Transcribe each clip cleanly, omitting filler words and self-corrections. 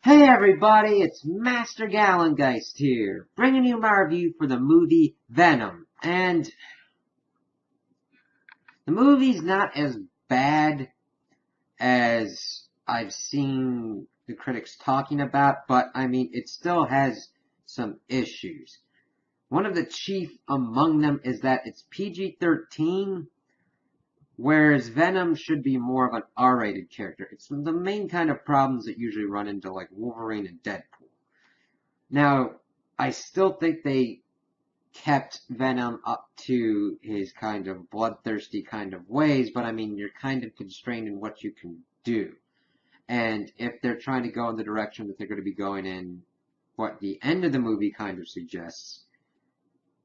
Hey everybody, it's Master Gallengeist here, bringing you my review for the movie Venom. And the movie's not as bad as I've seen the critics talking about, but I mean, it still has some issues. One of the chief among them is that it's PG-13, whereas Venom should be more of an R-rated character. It's the main kind of problems that usually run into like Wolverine and Deadpool. Now, I still think they kept Venom up to his kind of bloodthirsty kind of ways, but I mean, you're kind of constrained in what you can do. And if they're trying to go in the direction that they're going to be going in, what the end of the movie kind of suggests,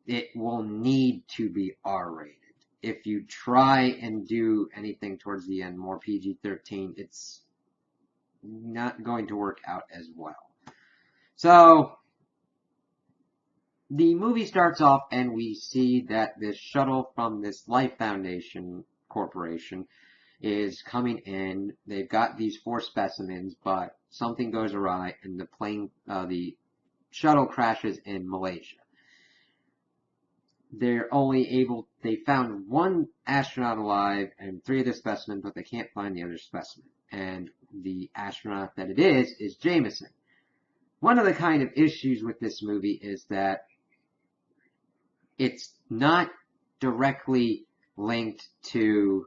it will need to be R-rated. If you try and do anything towards the end more PG-13, it's not going to work out as well. So, the movie starts off and we see that this shuttle from this Life Foundation corporation is coming in. They've got these 4 specimens, but something goes awry and the shuttle crashes in Malaysia. They found 1 astronaut alive and 3 of the specimens, but they can't find the other specimen. And the astronaut that it is Jameson. One of the kind of issues with this movie is that it's not directly linked to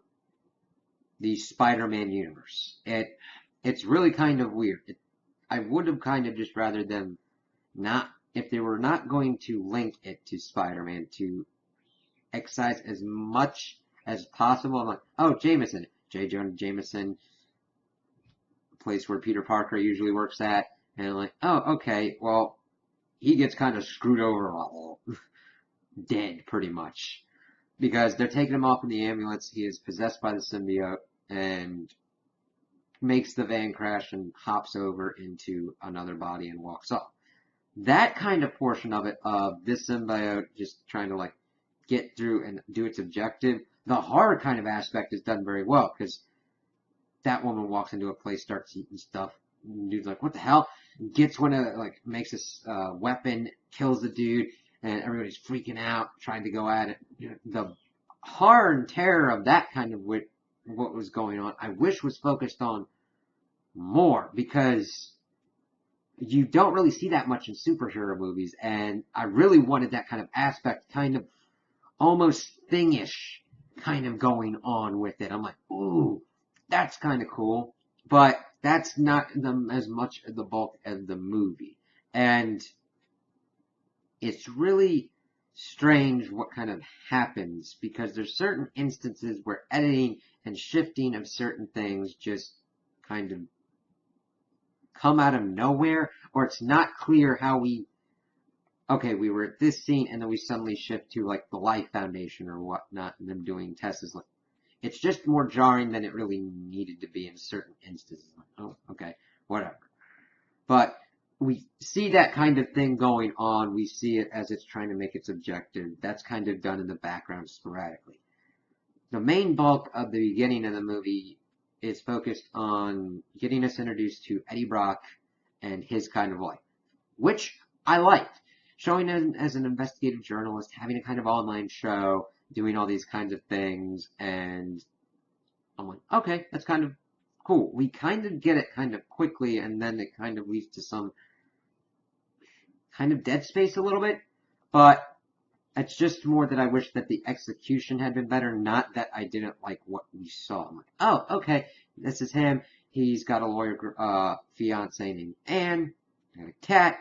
the Spider-Man universe. It's really kind of weird. I would have kind of just rather them not, if they were not going to link it to Spider-Man, to excise as much as possible. I'm like, oh, Jameson, J. Jonah Jameson, place where Peter Parker usually works at, and I'm like, oh, okay, well, he gets kind of screwed over a lot. Dead, pretty much. Because they're taking him off in the ambulance, he is possessed by the symbiote, and makes the van crash and hops over into another body and walks off. That kind of portion of it, of this symbiote just trying to like get through and do its objective, the horror kind of aspect is done very well, because that woman walks into a place, starts eating stuff, and dude's like, what the hell? Gets one of, like, makes this weapon, kills the dude, and everybody's freaking out, trying to go at it. You know, the horror and terror of that kind of what was going on, I wish was focused on more, because you don't really see that much in superhero movies, and I really wanted that kind of aspect, kind of almost Thing-ish kind of going on with it. I'm like, ooh, that's kind of cool, but that's not as much of the bulk of the movie. And it's really strange what kind of happens, because there's certain instances where editing and shifting of certain things just kind of come out of nowhere, or it's not clear how we were at this scene and then we suddenly shift to like the Life Foundation or whatnot and them doing tests. Like, it's just more jarring than it really needed to be in certain instances. Like, oh, okay, whatever. But we see that kind of thing going on. We see it as it's trying to make its objective. That's kind of done in the background sporadically. The main bulk of the beginning of the movie is focused on getting us introduced to Eddie Brock and his kind of life, which I liked. Showing him as an investigative journalist, having a kind of online show, doing all these kinds of things, and I'm like, okay, that's kind of cool. We kind of get it kind of quickly, and then it kind of leads to some kind of dead space a little bit, but it's just more that I wish that the execution had been better, not that I didn't like what we saw. I'm like, oh, okay, this is him. He's got a lawyer fiance named Anne, and a cat.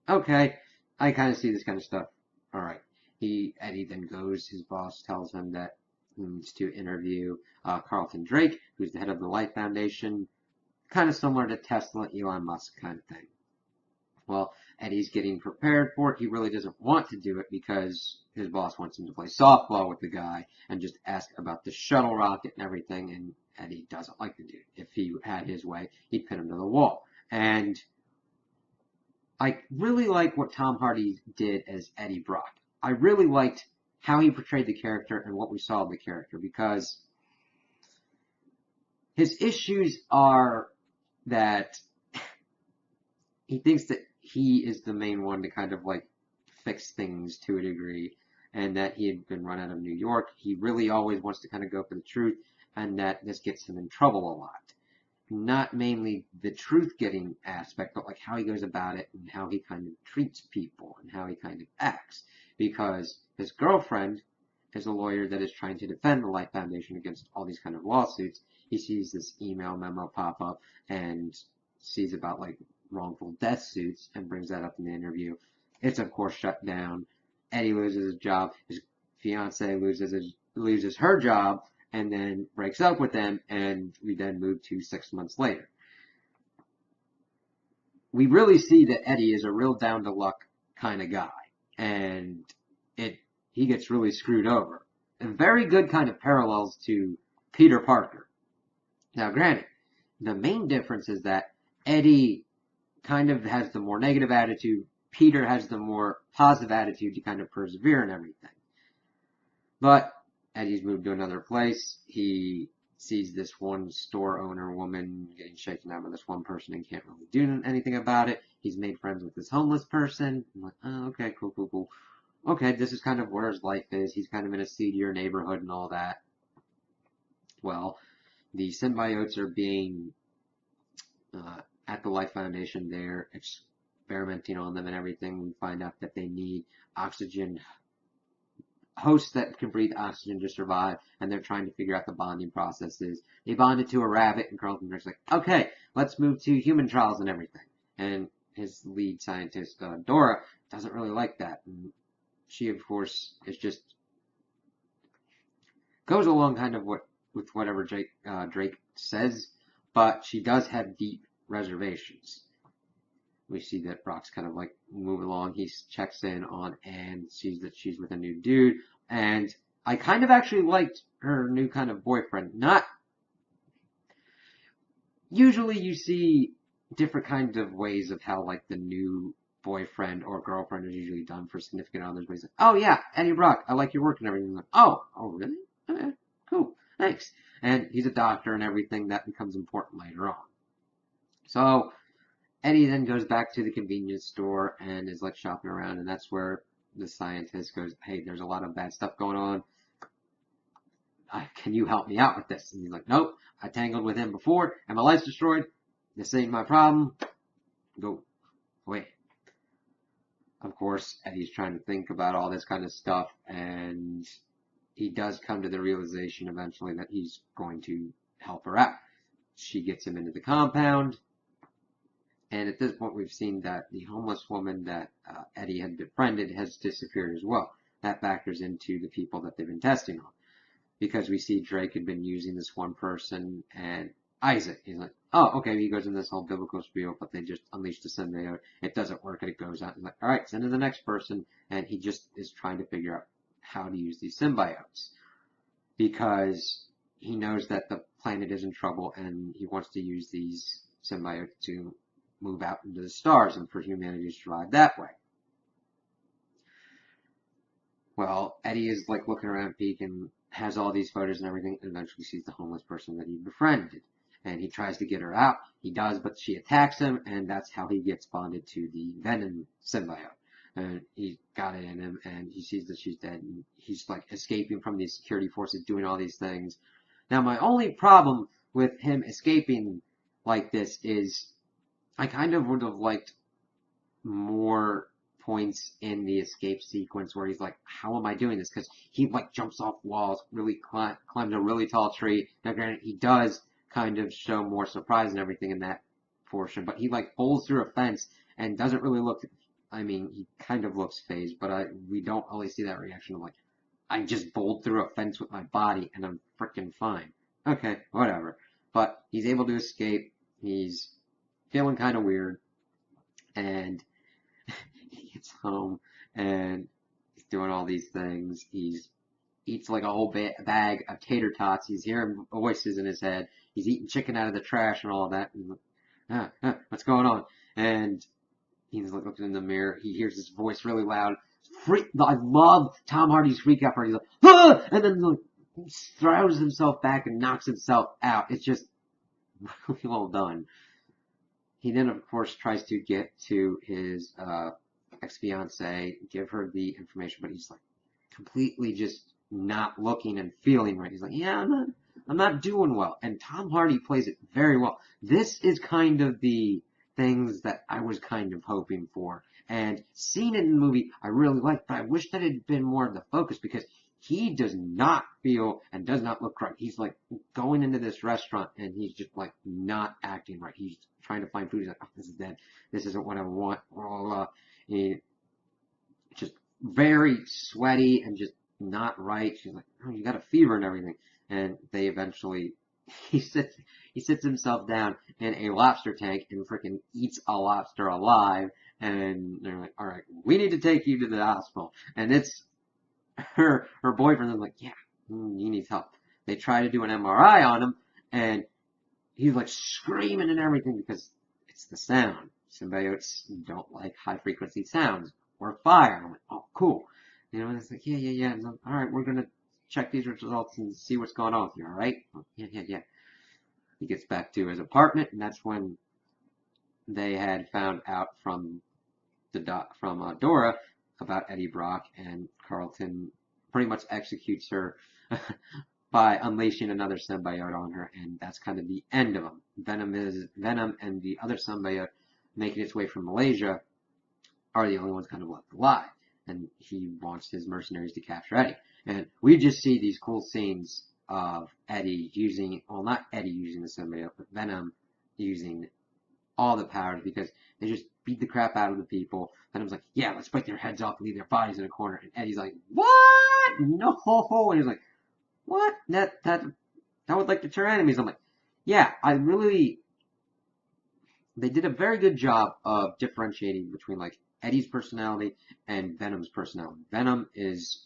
Okay, I kind of see this kind of stuff. All right. Eddie then goes, his boss tells him that he needs to interview Carlton Drake, who's the head of the Life Foundation, kind of similar to Tesla, Elon Musk kind of thing. Well, Eddie's getting prepared for it. He really doesn't want to do it because his boss wants him to play softball with the guy and just ask about the shuttle rocket and everything, and Eddie doesn't like the dude. If he had his way, he'd pin him to the wall. And I really like what Tom Hardy did as Eddie Brock. I really liked how he portrayed the character and what we saw of the character, because his issues are that he thinks that he is the main one to kind of like fix things to a degree, and that he had been run out of New York. He really always wants to kind of go for the truth, and that this gets him in trouble a lot. Not mainly the truth getting aspect, but like how he goes about it and how he kind of treats people and how he kind of acts. Because his girlfriend is a lawyer that is trying to defend the Life Foundation against all these kind of lawsuits. He sees this email memo pop up and sees about like wrongful death suits and brings that up in the interview. It's of course shut down. Eddie loses his job. His fiance loses her job and then breaks up with them, and we then move to 6 months later. We really see that Eddie is a real down-to-luck kind of guy, and he gets really screwed over. And very good kind of parallels to Peter Parker. Now, granted, the main difference is that Eddie kind of has the more negative attitude, Peter has the more positive attitude to kind of persevere and everything. But Eddie's moved to another place. He sees this one store owner woman getting shaken out by this one person and can't really do anything about it. He's made friends with this homeless person. I'm like, oh, okay, cool. Okay, this is kind of where his life is. He's kind of in a seedier neighborhood and all that. Well, the symbiotes are being at the Life Foundation. They're experimenting on them and everything. We find out that they need oxygen hosts that can breathe oxygen to survive, and they're trying to figure out the bonding processes. They bonded to a rabbit, and Carlton Drake's like, okay, let's move to human trials and everything. And his lead scientist, Dora, doesn't really like that. And she, of course, is just goes along kind of with whatever Drake says, but she does have deep reservations. We see that Brock's kind of like moving along. He checks in on Anne, sees that she's with a new dude, and I kind of actually liked her new kind of boyfriend. Not usually you see different kinds of ways of how like the new boyfriend or girlfriend is usually done for significant others. But he's like, oh yeah, Eddie Brock, I like your work and everything. Like, oh really? Okay, cool, thanks. And he's a doctor and everything. That becomes important later on. So Eddie then goes back to the convenience store and is like shopping around, and that's where the scientist goes, hey, there's a lot of bad stuff going on. Can you help me out with this? And he's like, nope, I tangled with him before, and my life's destroyed. This ain't my problem. Go away. Of course, Eddie's trying to think about all this kind of stuff, and he does come to the realization eventually that he's going to help her out. She gets him into the compound. And at this point, we've seen that the homeless woman that Eddie had befriended has disappeared as well. That factors into the people that they've been testing on. Because we see Drake had been using this one person, and Isaac, he's like, oh, okay, he goes in this whole biblical spiel, but they just unleashed the symbiote. It doesn't work, and it goes out. He's like, all right, send to the next person. And he just is trying to figure out how to use these symbiotes. Because he knows that the planet is in trouble, and he wants to use these symbiotes to move out into the stars and for humanity to survive that way. Well, Eddie is like looking around Peak and has all these photos and everything, and eventually sees the homeless person that he befriended. And he tries to get her out. He does, but she attacks him, and that's how he gets bonded to the Venom symbiote. And he got it in him, and he sees that she's dead, and he's like escaping from these security forces, doing all these things. Now, my only problem with him escaping like this is I kind of would have liked more points in the escape sequence where he's like, how am I doing this? Because he like jumps off walls, really climbs a really tall tree. Now granted, he does kind of show more surprise and everything in that portion, but he like bowls through a fence and doesn't really look, I mean, he kind of looks phased, but we don't always see that reaction of like, I just bowled through a fence with my body and I'm freaking fine. Okay, whatever. But he's able to escape. He's feeling kind of weird, and he gets home and he's doing all these things. He eats like a whole bag of tater tots. He's hearing voices in his head. He's eating chicken out of the trash and all that. And what's going on? And he's like looking in the mirror. He hears this voice really loud. I love Tom Hardy's freak out part. He's like, ah! And then like throws himself back and knocks himself out. It's just really well done. he then, of course, tries to get to his ex-fiancee, give her the information, but he's like completely just not looking and feeling right. He's like, yeah, I'm not doing well. And Tom Hardy plays it very well. This is kind of the things that I was kind of hoping for. And seeing it in the movie, I really liked, but I wish that it had been more of the focus because he does not feel and does not look right. He's like going into this restaurant and he's just like not acting right. He's trying to find food. He's like, oh, this is dead. This isn't what I want. Blah, blah. He just very sweaty and just not right. She's like, oh, you got a fever and everything. And they eventually, he sits himself down in a lobster tank and freaking eats a lobster alive. And they're like, all right, we need to take you to the hospital. And it's her boyfriend is like, yeah, he needs help. They try to do an MRI on him, and he's like screaming and everything because it's the sound. Symbiotes don't like high frequency sounds or fire. I'm like, oh, cool. You know, and it's like, yeah. And like, all right, we're gonna check these results and see what's going on with you. All right? Yeah. He gets back to his apartment, and that's when they had found out from Dora about Eddie Brock, and Carlton pretty much executes her by unleashing another symbiote on her, and that's kind of the end of him. Venom and the other symbiote making its way from Malaysia are the only ones kind of left alive, and he wants his mercenaries to capture Eddie. And we just see these cool scenes of Eddie using, well, not Eddie using the symbiote, but Venom using all the powers because they just beat the crap out of the people. Venom's like, yeah, let's break their heads off and leave their bodies in a corner. And Eddie's like, what? No. And he's like, what? That would like deter enemies. I'm like, yeah, they did a very good job of differentiating between like Eddie's personality and Venom's personality. Venom is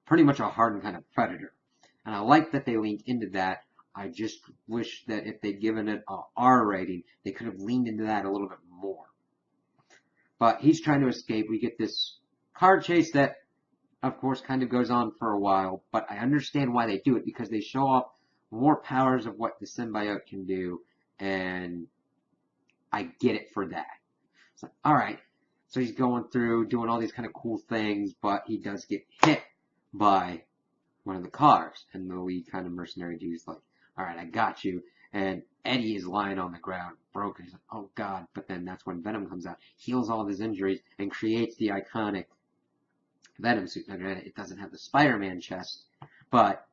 pretty much a hardened kind of predator. And I like that they leaned into that. I just wish that if they'd given it a R rating, they could have leaned into that a little bit more. But he's trying to escape. We get this car chase that, of course, kind of goes on for a while. But I understand why they do it, because they show off more powers of what the symbiote can do. And I get it for that. It's like, all right. So he's going through, doing all these kind of cool things, but he does get hit by one of the cars. And the lead kind of mercenary dude's like, all right, I got you. And Eddie is lying on the ground, broken. He's like, oh, God. But then that's when Venom comes out, heals all of his injuries, and creates the iconic Venom suit. Now, granted, it doesn't have the Spider-Man chest, but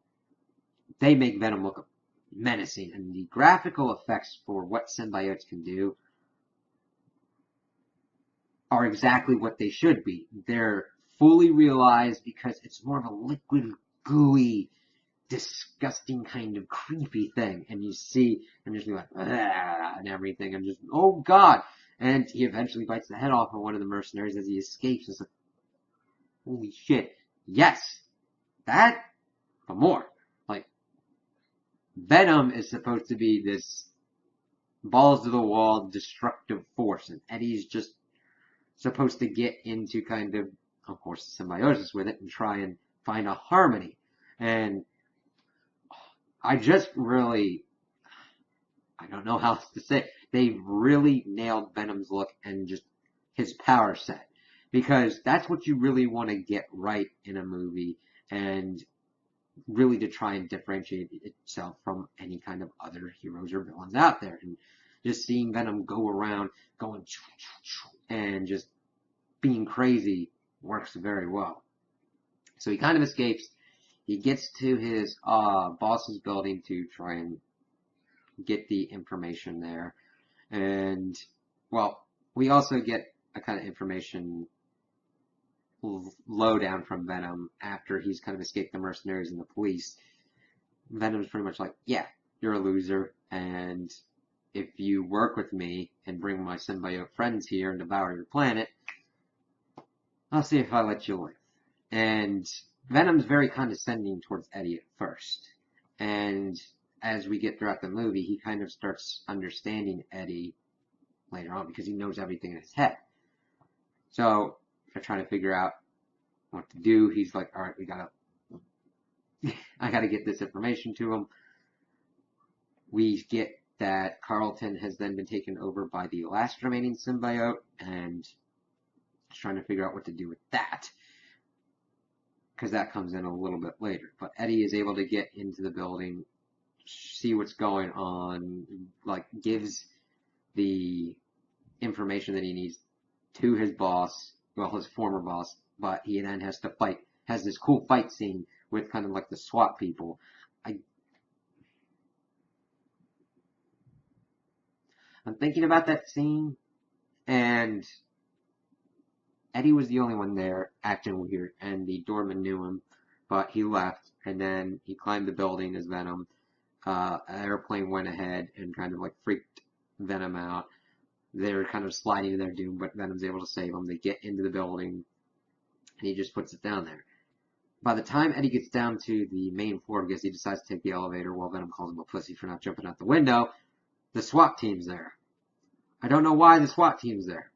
they make Venom look menacing. And the graphical effects for what symbiotes can do are exactly what they should be. They're fully realized because it's more of a liquid, gooey, disgusting kind of creepy thing, and you see him just be like, ah, and everything, and just, oh God, and he eventually bites the head off of one of the mercenaries as he escapes. It's like, holy shit, yes, that, but more. Like, Venom is supposed to be this balls to the wall destructive force, and Eddie's just supposed to get into kind of course, symbiosis with it and try and find a harmony. And I just really, I don't know how else to say it. They really nailed Venom's look and just his power set. Because that's what you really want to get right in a movie, and really to try and differentiate itself from any kind of other heroes or villains out there. And just seeing Venom go around, going and just being crazy works very well. So he kind of escapes. He gets to his boss's building to try and get the information there. And, well, we also get a kind of information lowdown from Venom after he's kind of escaped the mercenaries and the police. Venom's pretty much like, yeah, you're a loser, and if you work with me and bring my symbiote friends here and devour your planet, I'll see if I let you live. And Venom's very condescending towards Eddie at first. And as we get throughout the movie, he kind of starts understanding Eddie later on because he knows everything in his head. So they're trying to figure out what to do. He's like, all right, I gotta get this information to him. We get that Carlton has then been taken over by the last remaining symbiote, and is trying to figure out what to do with that, because that comes in a little bit later. But Eddie is able to get into the building, see what's going on, like gives the information that he needs to his boss, well, his former boss, but he then has to fight, has this cool fight scene with kind of like the SWAT people. I'm thinking about that scene, and Eddie was the only one there acting weird, and the doorman knew him, but he left, and then he climbed the building as Venom. An airplane went ahead and kind of like freaked Venom out. They're kind of sliding to their doom, but Venom's able to save them. They get into the building, and he just puts it down there. By the time Eddie gets down to the main floor, because he decides to take the elevator while Venom calls him a pussy for not jumping out the window, the SWAT team's there. I don't know why the SWAT team's there.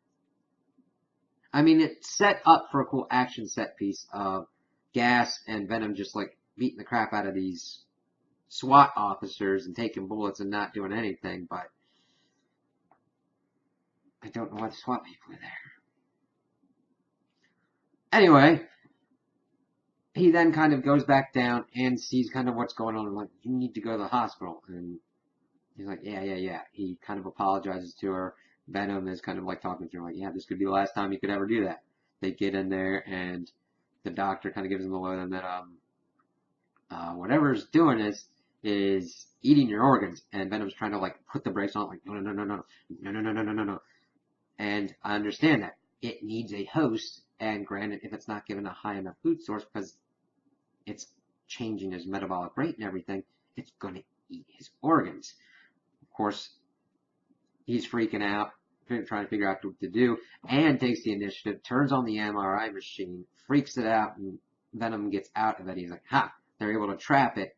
I mean, it's set up for a cool action set piece of Gas and Venom just like beating the crap out of these SWAT officers and taking bullets and not doing anything, but I don't know why the SWAT people are there. Anyway, he then kind of goes back down and sees kind of what's going on. I'm like, you need to go to the hospital. And he's like, yeah. He kind of apologizes to her. Venom is kind of like talking to her, like, yeah, this could be the last time you could ever do that. They get in there, and the doctor kind of gives him the lowdown that whatever's doing is eating your organs. And Venom's trying to like put the brakes on, like, no. And I understand that it needs a host, and granted, if it's not given a high enough food source, because it's changing his metabolic rate and everything, it's going to eat his organs. Of course, he's freaking out, trying to figure out what to do, and takes the initiative, turns on the MRI machine, freaks it out, and Venom gets out of it. He's like, ha, they're able to trap it,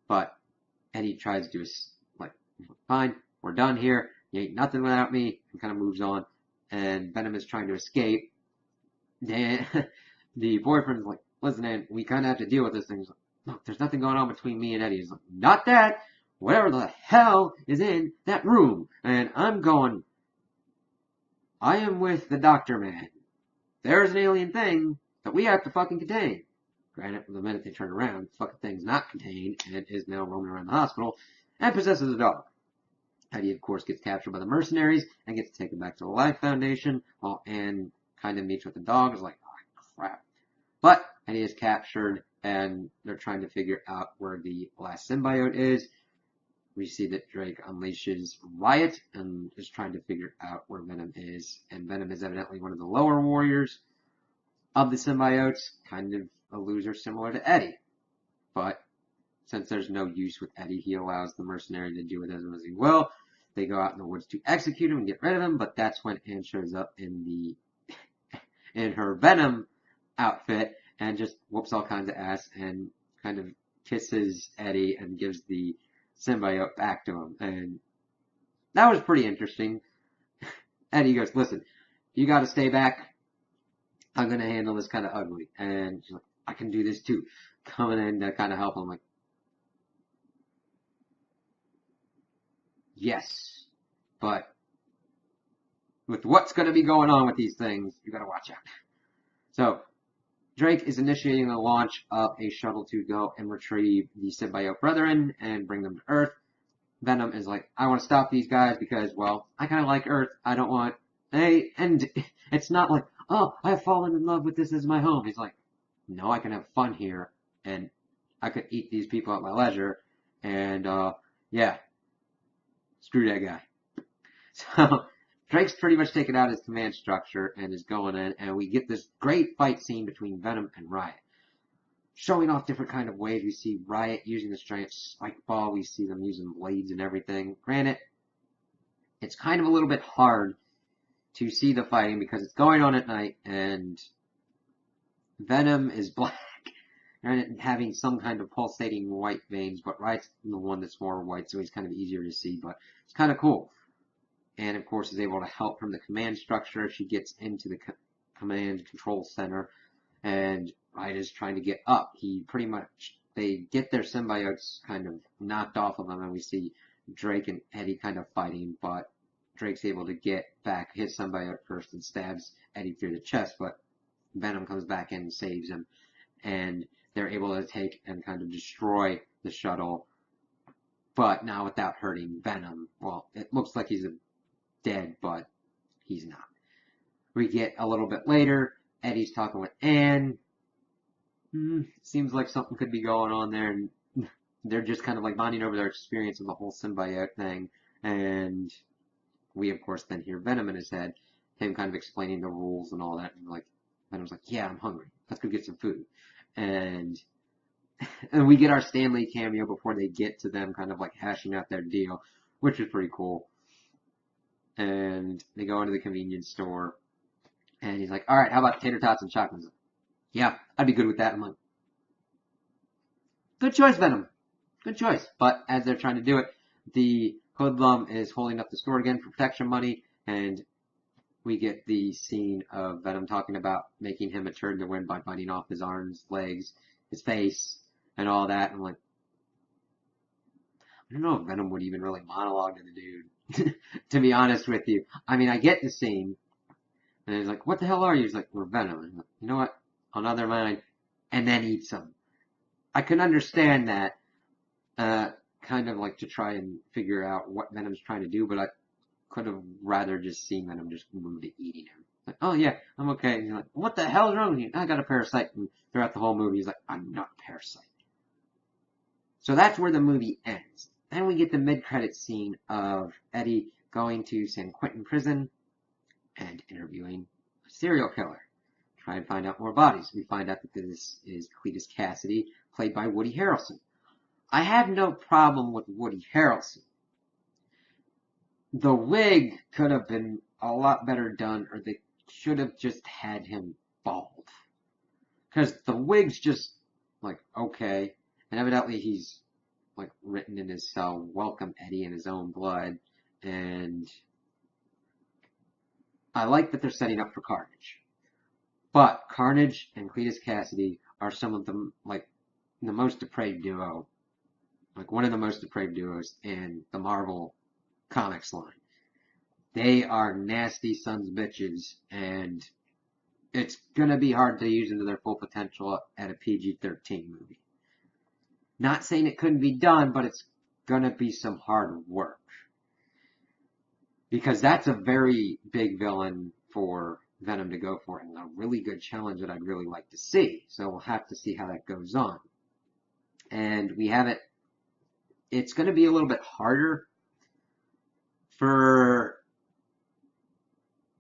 but Eddie tries to do like, fine, we're done here, you ain't nothing without me, and kind of moves on, and Venom is trying to escape. Then the boyfriend's like, listen, man, we kind of have to deal with this thing. He's like, look, there's nothing going on between me and Eddie. He's like, not that, whatever the hell is in that room. And I'm going, I am with the Doctor Man. There's an alien thing that we have to fucking contain. Granted, the minute they turn around, the fucking thing's not contained and is now roaming around the hospital and possesses a dog. Eddie, of course, gets captured by the mercenaries and gets taken back to the Life Foundation, while Anne kind of meets with the dog. Is like, oh, crap. But Eddie is captured, and they're trying to figure out where the last symbiote is. We see that Drake unleashes Riot and is trying to figure out where Venom is. And Venom is evidently one of the lower warriors of the symbiotes, kind of a loser similar to Eddie. But since there's no use with Eddie, he allows the mercenary to do with him as he will. They go out in the woods to execute him and get rid of him, but that's when Anne shows up in her Venom outfit and just whoops all kinds of ass and kind of kisses Eddie and gives the symbiote back to him. And that was pretty interesting. Eddie goes, listen, you gotta stay back. I'm gonna handle this kind of ugly. And she's like, I can do this too. Coming in to kind of help him. I'm like, yes, but with what's going to be going on with these things, you got to watch out. So Drake is initiating the launch of a shuttle to go and retrieve the symbiote brethren and bring them to Earth. Venom is like, I want to stop these guys because, well, I kind of like Earth. I don't want, hey, and it's not like, oh, I've fallen in love with this as my home. He's like, no, I can have fun here, and I could eat these people at my leisure, and, yeah, screw that guy. So Drake's pretty much taken out his command structure and is going in, and we get this great fight scene between Venom and Riot. Showing off different kind of ways. We see Riot using this giant spike ball. We see them using blades and everything. Granted, it's kind of a little bit hard to see the fighting because it's going on at night, and Venom is black and having some kind of pulsating white veins, but Riot's the one that's more white, so he's kind of easier to see, but it's kind of cool. And of course is able to help from the command structure. She gets into the command control center, and Riot is trying to get up. They get their symbiotes kind of knocked off of him, and we see Drake and Eddie kind of fighting, but Drake's able to get back, hit somebody at first and stabs Eddie through the chest, but Venom comes back in and saves him, and they're able to take and kind of destroy the shuttle, but not without hurting Venom. Well, it looks like he's dead, but he's not. We get a little bit later, Eddie's talking with Anne. Seems like something could be going on there, and they're just kind of like bonding over their experience of the whole symbiote thing, and we, of course, then hear Venom in his head, him kind of explaining the rules and all that, and like, Venom's like, yeah, I'm hungry, let's go get some food, and we get our Stan Lee cameo before they get to them kind of like hashing out their deal, which is pretty cool, and they go into the convenience store, and he's like, alright, how about tater tots and chocolate? Like, yeah, I'd be good with that. I'm like, good choice, Venom. Good choice. But as they're trying to do it, the hoodlum is holding up the store again for protection money, and we get the scene of Venom talking about making him a turn to win by biting off his arms, legs, his face, and all that. And I'm like, I don't know if Venom would even really monologue to the dude, to be honest with you. I mean, I get the scene, and he's like, what the hell are you? He's like, we're Venom. And I'm like, you know what? On other mind, and then eats them. I can understand that, kind of like to try and figure out what Venom's trying to do, but I could have rather just seen Venom just move to eating him. Like, oh yeah, I'm okay. And you're like, what the hell is wrong with you? I got a parasite. And throughout the whole movie, he's like, I'm not a parasite. So that's where the movie ends. Then we get the mid-credits scene of Eddie going to San Quentin prison and interviewing a serial killer. Try and find out more bodies. We find out that this is Cletus Cassidy, played by Woody Harrelson. I have no problem with Woody Harrelson. The wig could have been a lot better done, or they should have just had him bald. Because the wig's just, like, okay. And evidently he's, like, written in his cell, welcome Eddie in his own blood. And I like that they're setting up for Carnage. But Carnage and Cletus Cassidy are some of the, like, the most depraved duo. Like, one of the most depraved duos in the Marvel Comics line. They are nasty sons of bitches, and it's gonna be hard to use them to their full potential at a PG-13 movie. Not saying it couldn't be done, but it's gonna be some hard work. Because that's a very big villain for Venom to go for, and a really good challenge that I'd really like to see. So we'll have to see how that goes on. And we have it, it's going to be a little bit harder for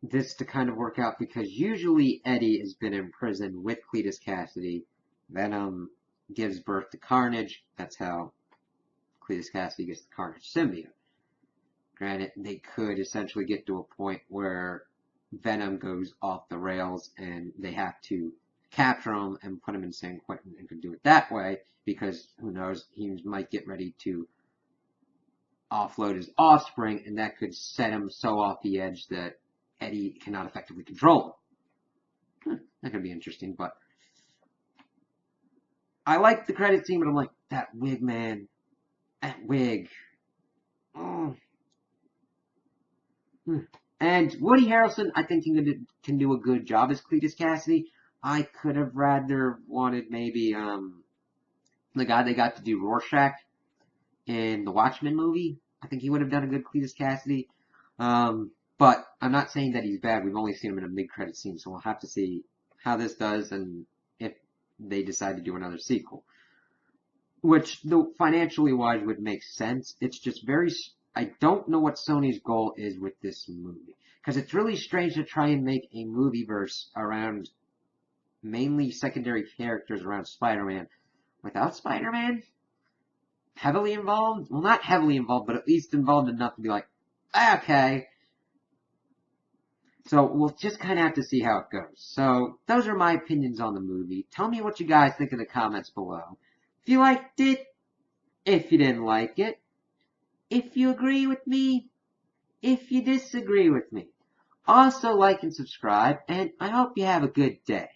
this to kind of work out, because usually Eddie has been in prison with Cletus Cassidy. Venom gives birth to Carnage. That's how Cletus Cassidy gets the Carnage symbiote. Granted, they could essentially get to a point where Venom goes off the rails and they have to capture him and put him in San Quentin, and could do it that way, because who knows, he might get ready to offload his offspring, and that could set him so off the edge that Eddie cannot effectively control him. That could be interesting, but I like the credit scene, but I'm like, that wig, man. That wig. Oh. And Woody Harrelson, I think he can do a good job as Cletus Cassidy. I could have rather wanted maybe the guy they got to do Rorschach in the Watchmen movie. I think he would have done a good Cletus Cassidy. But I'm not saying that he's bad. We've only seen him in a mid-credit scene, so we'll have to see how this does and if they decide to do another sequel. Which, financially wise, would make sense. It's just I don't know what Sony's goal is with this movie. Because it's really strange to try and make a movieverse around mainly secondary characters around Spider-Man without Spider-Man heavily involved. Well, not heavily involved, but at least involved enough to be like, okay. So we'll just kind of have to see how it goes. So those are my opinions on the movie. Tell me what you guys think in the comments below. If you liked it, if you didn't like it, if you agree with me, if you disagree with me. Also like and subscribe, and I hope you have a good day.